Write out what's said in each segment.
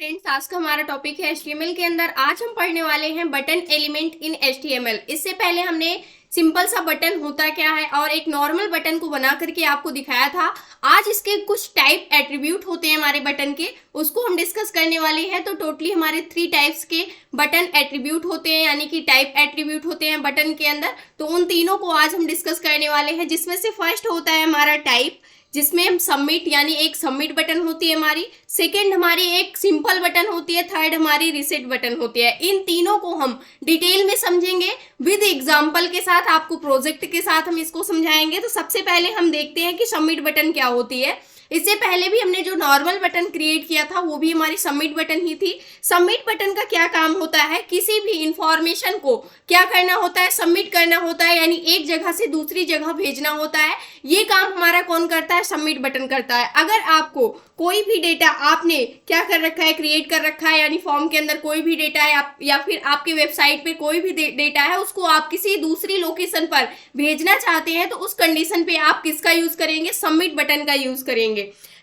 Friends, आज का हमारा टॉपिक है HTML के अंदर। आज हम पढ़ने वाले हैं बटन एलिमेंट इन HTML। इससे पहले हमने सिंपल सा बटन होता क्या है और एक नॉर्मल बटन को बना करके आपको दिखाया था। आज इसके कुछ टाइप एट्रीब्यूट होते हैं हमारे बटन के, उसको हम डिस्कस करने वाले हैं। तो टोटली हमारे 3 टाइप्स के बटन एट्रीब्यूट होते हैं, यानी कि टाइप एट्रीब्यूट होते हैं बटन के अंदर। तो उन तीनों को आज हम डिस्कस करने वाले हैं, जिसमें से फर्स्ट होता है हमारा टाइप, जिसमें हम सबमिट यानी एक सबमिट बटन होती है हमारी, सेकंड हमारी एक सिंपल बटन होती है, थर्ड हमारी रीसेट बटन होती है। इन तीनों को हम डिटेल में समझेंगे विद एग्जांपल के साथ, आपको प्रोजेक्ट के साथ हम इसको समझाएंगे। तो सबसे पहले हम देखते हैं कि सबमिट बटन क्या होती है। इससे पहले भी हमने जो नॉर्मल बटन क्रिएट किया था वो भी हमारी सबमिट बटन ही थी। सबमिट बटन का क्या काम होता है, किसी भी इंफॉर्मेशन को क्या करना होता है, सबमिट करना होता है, यानी एक जगह से दूसरी जगह भेजना होता है। ये काम हमारा कौन करता है, सबमिट बटन करता है। अगर आपको कोई भी डेटा आपने क्या कर रखा है, क्रिएट कर रखा है, यानी फॉर्म के अंदर कोई भी डेटा है या फिर आपके वेबसाइट पे कोई भी डेटा है, उसको आप किसी दूसरी लोकेशन पर भेजना चाहते हैं, तो उस कंडीशन पे आप किसका यूज करेंगे, सबमिट बटन का यूज करेंगे।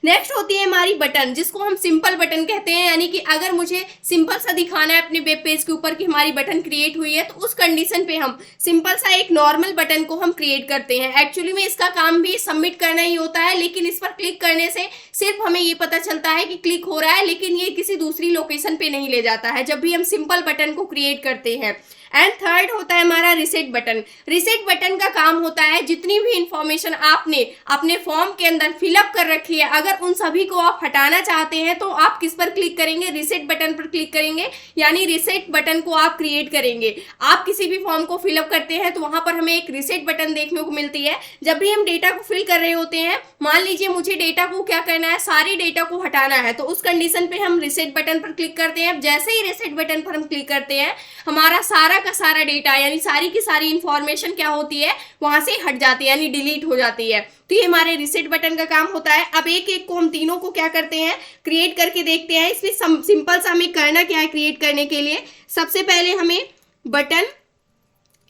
नेक्स्ट होती है हमारी बटन, जिसको हम सिंपल बटन कहते हैं, यानी कि अगर मुझे सिंपल सा दिखाना है अपने वेब पेज के ऊपर कि हमारी बटन क्रिएट हुई है, तो उस कंडीशन पे हम सिंपल सा एक नॉर्मल बटन को हम क्रिएट करते हैं। एक्चुअली में इसका काम भी सबमिट करना ही होता है, लेकिन इस पर क्लिक करने से सिर्फ हमें ये पता चलता है कि क्लिक हो रहा है, लेकिन ये किसी दूसरी लोकेशन पे नहीं ले जाता है जब भी हम सिंपल बटन को क्रिएट करते हैं। एंड थर्ड होता है हमारा रीसेट बटन। रीसेट बटन का काम होता है जितनी भी इंफॉर्मेशन आपने अपने फॉर्म के अंदर फिलअप कर रखी है, अगर उन सभी को आप हटाना चाहते हैं तो आप किस पर क्लिक करेंगे, रीसेट बटन पर क्लिक करेंगे, यानी रीसेट बटन को आप क्रिएट करेंगे। आप किसी भी फॉर्म को फिलअप करते हैं तो वहां पर हमें एक रीसेट बटन देखने को मिलती है। जब भी हम डेटा को फिल कर रहे होते हैं, मान लीजिए मुझे डेटा को क्या करना है, सारे डेटा को हटाना है, तो उस कंडीशन पे हम रीसेट बटन पर क्लिक करते हैं। जैसे ही रीसेट बटन पर हम क्लिक करते हैं, हमारा सारा का सारा डेटा यानी सारी की सारी इंफॉर्मेशन क्या होती है, वहां से हट जाती है, यानी डिलीट हो जाती है। तो ये हमारे रीसेट बटन का काम होता है। अब एक एक को हम तीनों को क्या करते हैं, क्रिएट करके देखते हैं। इसलिए सिंपल सा हमें करना क्या है क्रिएट करने के लिए, सबसे पहले हमें बटन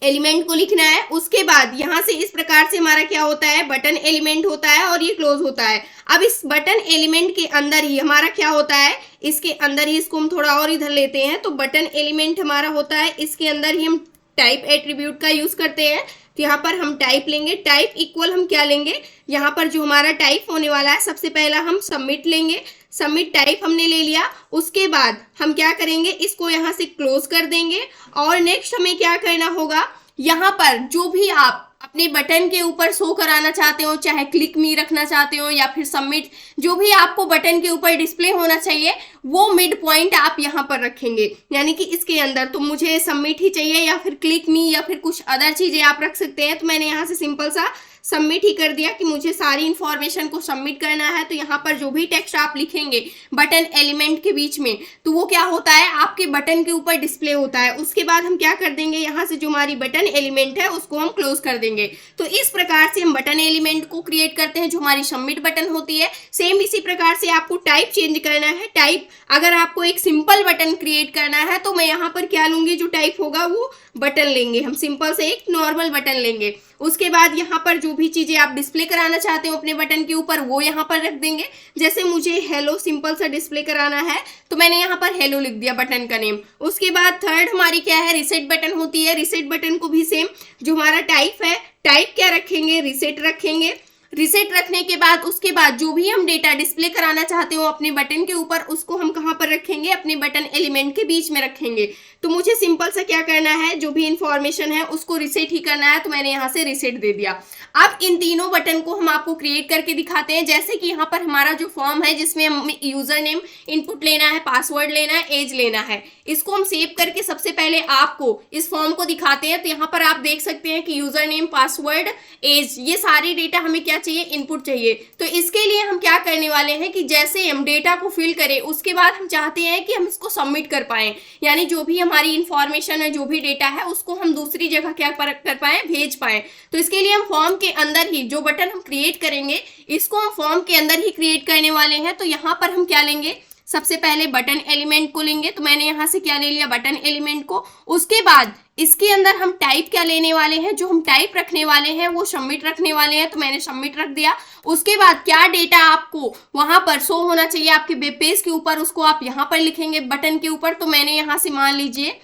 एलिमेंट को लिखना है। उसके बाद यहां से इस प्रकार से हमारा क्या होता है, बटन एलिमेंट होता है और ये क्लोज होता है। अब इस बटन एलिमेंट के अंदर ही हमारा क्या होता है, इसके अंदर ही इसको हम थोड़ा और इधर लेते हैं, तो बटन एलिमेंट हमारा होता है, इसके अंदर ही हम टाइप एट्रीब्यूट का यूज करते हैं। तो यहाँ पर हम टाइप लेंगे, टाइप इक्वल हम क्या लेंगे, यहाँ पर जो हमारा टाइप होने वाला है, सबसे पहला हम सबमिट लेंगे। सबमिट टाइप हमने ले लिया, उसके बाद हम क्या करेंगे, इसको यहाँ से क्लोज कर देंगे। और नेक्स्ट हमें क्या करना होगा, यहाँ पर जो भी आप अपने बटन के ऊपर शो कराना चाहते हो, चाहे क्लिक मी रखना चाहते हो या फिर सबमिट, जो भी आपको बटन के ऊपर डिस्प्ले होना चाहिए, वो मिड पॉइंट आप यहाँ पर रखेंगे, यानी कि इसके अंदर। तो मुझे सबमिट ही चाहिए या फिर क्लिक मी या फिर कुछ अदर चीजें आप रख सकते हैं। तो मैंने यहाँ से सिंपल सा सबमिट ही कर दिया कि मुझे सारी इंफॉर्मेशन को सबमिट करना है। तो यहाँ पर जो भी टेक्स्ट आप लिखेंगे बटन एलिमेंट के बीच में, तो वो क्या होता है, आपके बटन के ऊपर डिस्प्ले होता है। उसके बाद हम क्या कर देंगे, यहाँ से जो हमारी बटन एलिमेंट है उसको हम क्लोज कर देंगे। तो इस प्रकार से हम बटन एलिमेंट को क्रिएट करते हैं, जो हमारी सबमिट बटन होती है। सेम इसी प्रकार से आपको टाइप चेंज करना है। टाइप अगर आपको एक सिंपल बटन क्रिएट करना है, तो मैं यहाँ पर क्या लूंगी, जो टाइप होगा वो बटन लेंगे, हम सिंपल से एक नॉर्मल बटन लेंगे। उसके बाद यहाँ पर जो भी चीजें आप डिस्प्ले कराना चाहते हो अपने बटन के ऊपर, वो यहाँ पर रख देंगे। जैसे मुझे हेलो सिंपल सा डिस्प्ले कराना है, तो मैंने यहाँ पर हेलो लिख दिया बटन का नेम। उसके बाद थर्ड हमारी क्या है, रीसेट बटन होती है। रीसेट बटन को भी सेम, जो हमारा टाइप है, टाइप क्या रखेंगे, रीसेट रखेंगे। रीसेट रखने के बाद उसके बाद जो भी हम डेटा डिस्प्ले कराना चाहते हो अपने बटन के ऊपर, उसको हम कहाँ पर रखेंगे, अपने बटन एलिमेंट के बीच में रखेंगे। तो मुझे सिंपल सा क्या करना है, जो भी इंफॉर्मेशन है उसको रीसेट ही करना है, तो मैंने यहाँ से रीसेट दे दिया। अब इन तीनों बटन को हम आपको क्रिएट करके दिखाते हैं। जैसे कि यहाँ पर हमारा जो फॉर्म है, जिसमें हमें यूजर नेम इनपुट लेना है, पासवर्ड लेना है, एज लेना है, इसको हम सेव करके सबसे पहले आपको इस फॉर्म को दिखाते हैं। तो यहाँ पर आप देख सकते हैं कि यूजर नेम, पासवर्ड, एज, ये सारी डेटा हमें क्या चाहिए, इनपुट चाहिए। तो इसके लिए हम क्या करने वाले हैं कि जैसे हम डेटा को फिल करें, उसके बाद हम चाहते हैं कि हम इसको सबमिट कर पाए, यानी जो भी हमारी इंफॉर्मेशन है, जो भी डेटा है, उसको हम दूसरी जगह क्या कर पाए, भेज पाए। तो इसके लिए हम फॉर्म के अंदर ही जो बटन हम क्रिएट करेंगे, इसको हम फॉर्म के अंदर ही क्रिएट करने वाले हैं। तो यहाँ पर हम क्या लेंगे, सबसे पहले बटन एलिमेंट को लेंगे, तो मैंने यहाँ से क्या ले लिया, बटन एलिमेंट को। उसके बाद इसके अंदर हम टाइप क्या लेने वाले हैं, जो हम टाइप रखने वाले हैं वो सबमिट रखने वाले हैं, तो मैंने सबमिट रख दिया। उसके बाद क्या डेटा आपको वहां पर शो होना चाहिए आपके वेब पेज के ऊपर, उसको आप यहाँ पर लिखेंगे बटन के ऊपर। तो मैंने यहाँ से मान लीजिए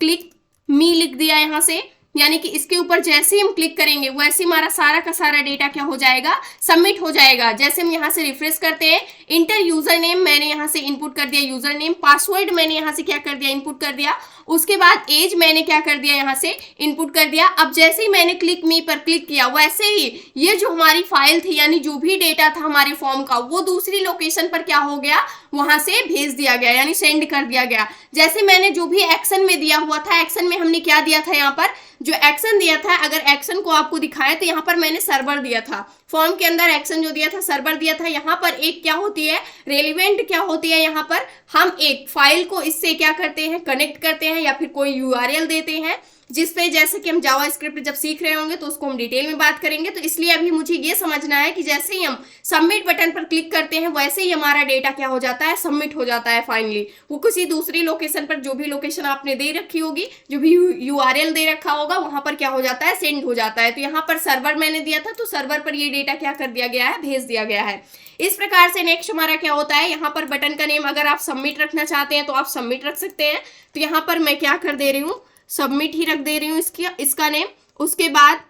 क्लिक मी लिख दिया यहाँ से, यानी कि इसके ऊपर जैसे हम क्लिक करेंगे वैसे हमारा सारा का सारा डेटा क्या हो जाएगा, सबमिट हो जाएगा। जैसे हम यहाँ से रिफ्रेश करते हैं, इंटर यूजर नेम मैंने यहाँ से इनपुट कर दिया, यूजर नेम, पासवर्ड मैंने यहाँ से क्या कर दिया, इनपुट कर दिया। उसके बाद एज मैंने क्या कर दिया, यहाँ से इनपुट कर दिया। अब जैसे ही मैंने क्लिक मी पर क्लिक किया वैसे ही ये जो हमारी फाइल थी, यानी जो भी डेटा था हमारे फॉर्म का, वो दूसरी लोकेशन पर क्या हो गया, वहां से भेज दिया गया, यानी सेंड कर दिया गया। जैसे मैंने जो भी एक्शन में दिया हुआ था, एक्शन में हमने क्या दिया था, यहाँ पर जो एक्शन दिया था, अगर एक्शन को आपको दिखाए तो यहाँ पर मैंने सर्वर दिया था, फॉर्म के अंदर एक्शन जो दिया था सर्वर दिया था। यहाँ पर एक क्या होती है, रेलिवेंट क्या होती है, यहाँ पर हम एक फाइल को इससे क्या करते हैं, कनेक्ट करते हैं या फिर कोई यूआरएल देते हैं, जिसपे जैसे कि हम जावास्क्रिप्ट जब सीख रहे होंगे तो उसको हम डिटेल में बात करेंगे। तो इसलिए अभी मुझे ये समझना है कि जैसे ही हम सबमिट बटन पर क्लिक करते हैं वैसे ही हमारा डेटा क्या हो जाता है, सबमिट हो जाता है फाइनली। वो किसी दूसरी लोकेशन पर, जो भी लोकेशन आपने दे रखी होगी, जो भी यूआरएल दे रखा होगा, वहां पर क्या हो जाता है, सेंड हो जाता है। तो यहाँ पर सर्वर मैंने दिया था, तो सर्वर पर ये डेटा क्या कर दिया गया है, भेज दिया गया है। इस प्रकार से नेक्स्ट हमारा क्या होता है, यहाँ पर बटन का नेम अगर आप सबमिट रखना चाहते हैं तो आप सबमिट रख सकते हैं। तो यहाँ पर मैं क्या कर दे रही हूँ, सबमिट ही रख दे रही हूँ इसका नेम। उसके बाद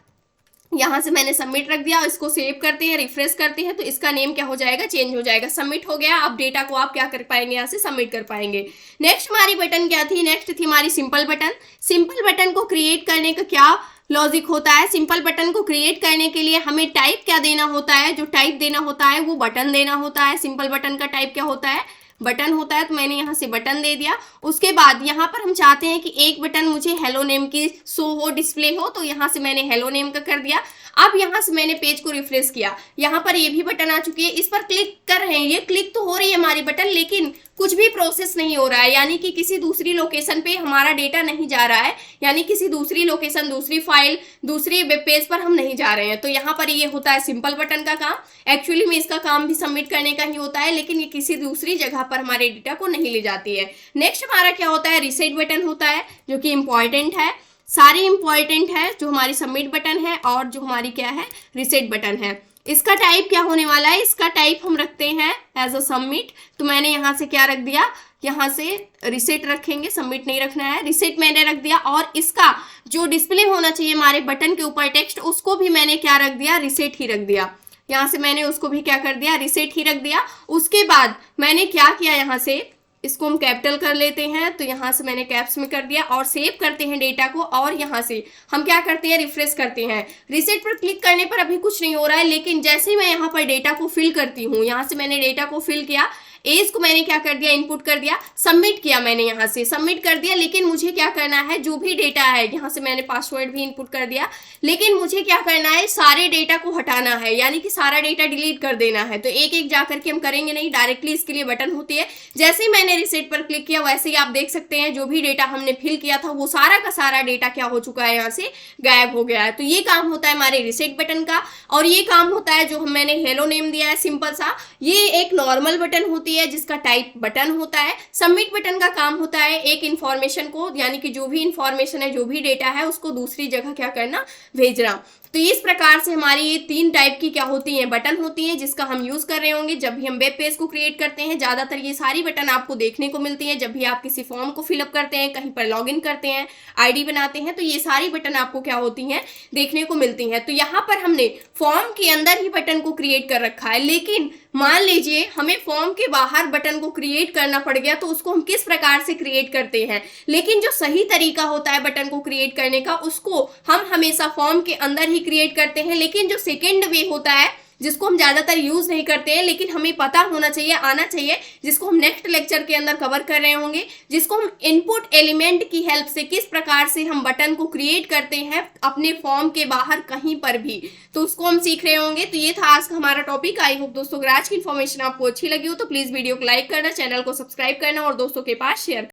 यहाँ से मैंने सबमिट रख दिया, इसको सेव करते हैं, रिफ्रेश करते हैं, तो इसका नेम क्या हो जाएगा, चेंज हो जाएगा, सबमिट हो गया। अब डेटा को आप क्या कर पाएंगे, यहाँ से सबमिट कर पाएंगे। नेक्स्ट हमारी बटन क्या थी, नेक्स्ट थी हमारी सिंपल बटन। सिंपल बटन को क्रिएट करने का क्या लॉजिक होता है, सिंपल बटन को क्रिएट करने के लिए हमें टाइप क्या देना होता है, जो टाइप देना होता है वो बटन देना होता है। सिंपल बटन का टाइप क्या होता है, बटन होता है, तो मैंने यहाँ से बटन दे दिया। उसके बाद यहाँ पर हम चाहते हैं कि एक बटन मुझे हेलो नेम की शो हो, डिस्प्ले हो, तो यहाँ से मैंने हेलो नेम का कर दिया। अब यहाँ से मैंने पेज को रिफ्रेश किया, यहाँ पर ये भी बटन आ चुकी है, इस पर क्लिक कर रहे हैं, ये क्लिक तो हो रही है हमारी बटन, लेकिन कुछ भी प्रोसेस नहीं हो रहा है, यानी कि किसी दूसरी लोकेशन पे हमारा डेटा नहीं जा रहा है, यानी किसी दूसरी लोकेशन, दूसरी फाइल, दूसरी वेब पेज पर हम नहीं जा रहे हैं। तो यहाँ पर ये होता है सिंपल बटन का काम। एक्चुअली में इसका काम भी सबमिट करने का ही होता है, लेकिन ये किसी दूसरी जगह पर हमारे डेटा को नहीं ले जाती है। नेक्स्ट हमारा क्या होता है, रीसेट बटन होता है, जो कि इंपॉर्टेंट है, सारे इंपॉर्टेंट है, जो हमारी सबमिट बटन है और जो हमारी क्या है, रीसेट बटन है। इसका टाइप क्या होने वाला है, इसका टाइप हम रखते हैं एज अ सबमिट। तो मैंने यहाँ से क्या रख दिया, यहाँ से रीसेट रखेंगे, सबमिट नहीं रखना है, रीसेट मैंने रख दिया। और इसका जो डिस्प्ले होना चाहिए हमारे बटन के ऊपर टेक्स्ट, उसको भी मैंने क्या रख दिया, रीसेट ही रख दिया। यहाँ से मैंने उसको भी क्या कर दिया, रीसेट ही रख दिया। उसके बाद मैंने क्या किया, यहाँ से इसको हम कैपिटल कर लेते हैं, तो यहाँ से मैंने कैप्स में कर दिया और सेव करते हैं डेटा को। और यहाँ से हम क्या करते हैं, रिफ्रेश करते हैं। रीसेट पर क्लिक करने पर अभी कुछ नहीं हो रहा है, लेकिन जैसे ही मैं यहाँ पर डेटा को फिल करती हूँ, यहाँ से मैंने डेटा को फिल किया, एज को मैंने क्या कर दिया, इनपुट कर दिया, सबमिट किया, मैंने यहाँ से सबमिट कर दिया। लेकिन मुझे क्या करना है, जो भी डेटा है, यहाँ से मैंने पासवर्ड भी इनपुट कर दिया, लेकिन मुझे क्या करना है, सारे डेटा को हटाना है, यानी कि सारा डेटा डिलीट कर देना है। तो एक एक जाकर के हम करेंगे नहीं, डायरेक्टली इसके लिए बटन होती है। जैसे ही मैंने रीसेट पर क्लिक किया वैसे ही आप देख सकते हैं जो भी डेटा हमने फिल किया था वो सारा का सारा डेटा क्या हो चुका है, यहाँ से गायब हो गया है। तो ये काम होता है हमारे रीसेट बटन का। और ये काम होता है जो मैंने हेलो नेम दिया है सिंपल सा, ये एक नॉर्मल बटन होती है जिसका टाइप बटन होता है। सबमिट बटन का काम होता है एक इंफॉर्मेशन को, यानी कि जो भी इंफॉर्मेशन है, जो भी डेटा है, उसको दूसरी जगह क्या करना, भेजना। तो इस प्रकार से हमारी ये तीन टाइप की क्या होती हैं, बटन होती हैं, जिसका हम यूज कर रहे होंगे जब भी हम वेब पेज को क्रिएट करते हैं। ज्यादातर ये सारी बटन आपको देखने को मिलती है जब भी आप किसी फॉर्म को फिलअप करते हैं, कहीं पर लॉगिन करते हैं, आईडी बनाते हैं, तो ये सारी बटन आपको क्या होती हैं, देखने को मिलती हैं। तो यहाँ पर हमने फॉर्म के अंदर ही बटन को क्रिएट कर रखा है, लेकिन मान लीजिए हमें फॉर्म के बाहर बटन को क्रिएट करना पड़ गया, तो उसको हम किस प्रकार से क्रिएट करते हैं। लेकिन जो सही तरीका होता है बटन को क्रिएट करने का, उसको हम हमेशा फॉर्म के अंदर ही क्रिएट करते हैं। लेकिन जो सेकेंड वे होता है, जिसको हम ज्यादातर यूज नहीं करते हैं, लेकिन हमें पता होना चाहिए, आना चाहिए, जिसको हम नेक्स्ट लेक्चर के अंदर कवर कर रहे होंगे, जिसको हम इनपुट एलिमेंट की हेल्प से किस प्रकार से हम बटन को क्रिएट करते हैं अपने फॉर्म के बाहर कहीं पर भी, तो उसको हम सीख रहे होंगे। तो ये था आज का हमारा टॉपिक। आई होप दोस्तों अगर आज की इन्फॉर्मेशन आपको अच्छी लगी हो तो प्लीज वीडियो को लाइक करना, चैनल को सब्सक्राइब करना और दोस्तों के पास शेयर